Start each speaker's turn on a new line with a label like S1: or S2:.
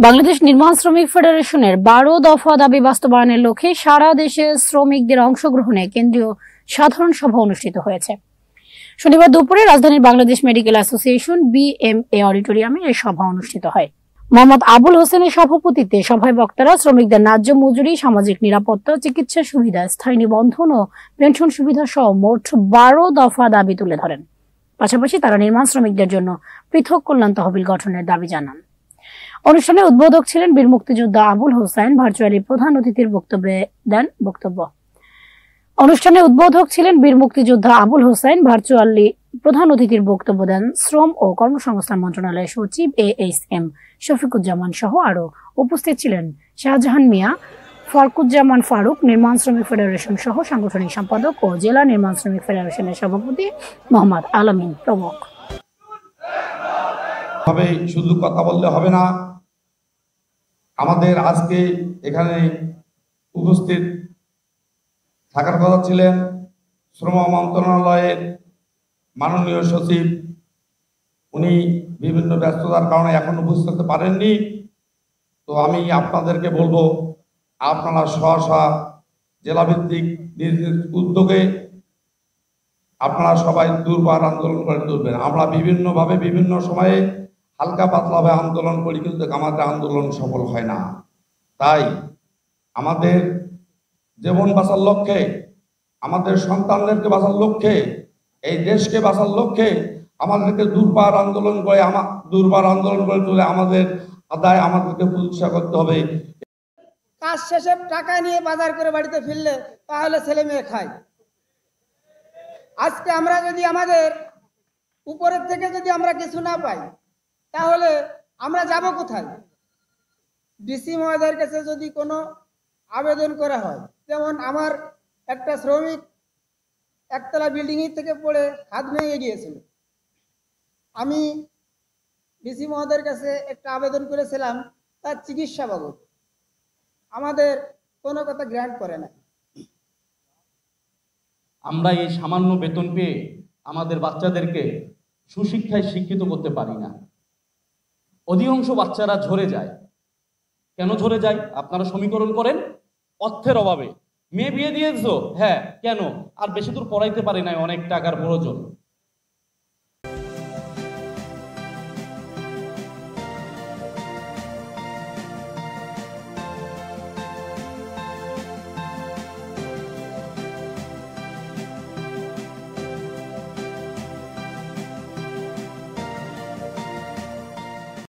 S1: বাংলাদেশ নির্মাণ শ্রমিক ফেডারেশনের ১২ দফা দাবি বাস্তবায়নের লক্ষ্যে সারা দেশে শ্রমিকদের অংশগ্রহণে কেন্দ্রীয় সাধারণ সভা অনুষ্ঠিত হয়েছে। শনিবার দুপুরে রাজধানীর বাংলাদেশ মেডিকেল অ্যাসোসিয়েশন BMA অডিটোরিয়ামে এই সভা অনুষ্ঠিত হয়। মোহাম্মদ আবুল হোসেনের সভাপতিত্বে সভায় বক্তারা শ্রমিকদের ন্যায্য মজুরি, সামাজিক নিরাপত্তা, চিকিৎসা সুবিধা, স্থায়ী নিবন্ধন ও পেনশন সুবিধা সহ মোট ১২ দফা দাবি তুলে ধরেন। পাশাপাশি তারা নির্মাণ শ্রমিকদের জন্য পৃথক কল্যাণ তহবিল গঠনের দাবি জানান। অনুষ্ঠানে উদ্বোধক ছিলেন বীর মুক্তিযোদ্ধা আবুল হোসেন। ভার্চুয়ালি প্রধান অতিথির বক্তব্য দেন শ্রম ও কর্মসংস্থান মন্ত্রণালয়ের সচিব ASM শফিকুজ্জামান সহ আরো উপস্থিত ছিলেন শাহজাহান মিয়া, ফারুকুজ্জামান ফারুক, নির্মাণ শ্রমিক ফেডারেশন সহ সাংগঠনিক সম্পাদক ও জেলা নির্মাণ শ্রমিক ফেডারেশনের সভাপতি মোহাম্মদ আলামিন প্রমুখ।
S2: শুধু কথা বললে হবে না, আমাদের আজকে এখানে উপস্থিত থাকার কথা ছিলেন শ্রম মন্ত্রণালয়ের মাননীয় সচিব। উনি বিভিন্ন ব্যস্ততার কারণে এখন উপস্থিত হতে পারেননি। তো আমি আপনাদেরকে বলবো, আপনারা স্ব জেলাভিত্তিক নিজ নিজ উদ্যোগে আপনারা সবাই দুর্বার আন্দোলন করে তুলবেন। আমরা বিভিন্নভাবে বিভিন্ন সময়ে হালকা পাতলাভাবে আন্দোলন করি, কিন্তু আমাদের আন্দোলন সফল হয় না। তাই আমাদের জীবন বাঁচার লক্ষ্যে, আমাদের সন্তানদেরকে বাঁচার লক্ষ্যে, এই দেশকে বাঁচার লক্ষ্যে আমাদেরকে দুর্বার আন্দোলন করে তুলে আমাদের আদায় আমাদেরকে প্রতিষ্ঠা করতে হবে।
S3: কাজ শেষে টাকা নিয়ে বাজার করে বাড়িতে ফিরলে তাহলে ছেলে মেয়ে খায়। আজকে আমরা যদি আমাদের উপরের থেকে যদি আমরা কিছু না পাই, তাহলে আমরা যাব কোথায়? ডিসি মহোদয়ের কাছে যদি কোনো আবেদন করা হয়, যেমন আমার একটা শ্রমিক একতলা বিল্ডিং থেকে পড়ে হাত ভেঙে গিয়েছিল, আমি ডিসি মহোদয়ের কাছে একটা আবেদন করেছিলাম তার চিকিৎসা বাবদ। আমাদের কোনো কথা গ্র্যান্ট করে না।
S4: আমরা এই সামান্য বেতন পেয়ে আমাদের বাচ্চাদেরকে সুশিক্ষায় শিক্ষিত করতে পারি না। অধিকাংশ বাচ্চারা ঝরে যায়। কেন ঝরে যায়? আপনারা সমীকরণ করেন। অর্থের অভাবে। মেয়ে বিয়ে দিয়েছো, হ্যাঁ, কেন? আর বেশি দূর পড়াইতে পারি না, অনেক টাকার প্রয়োজন।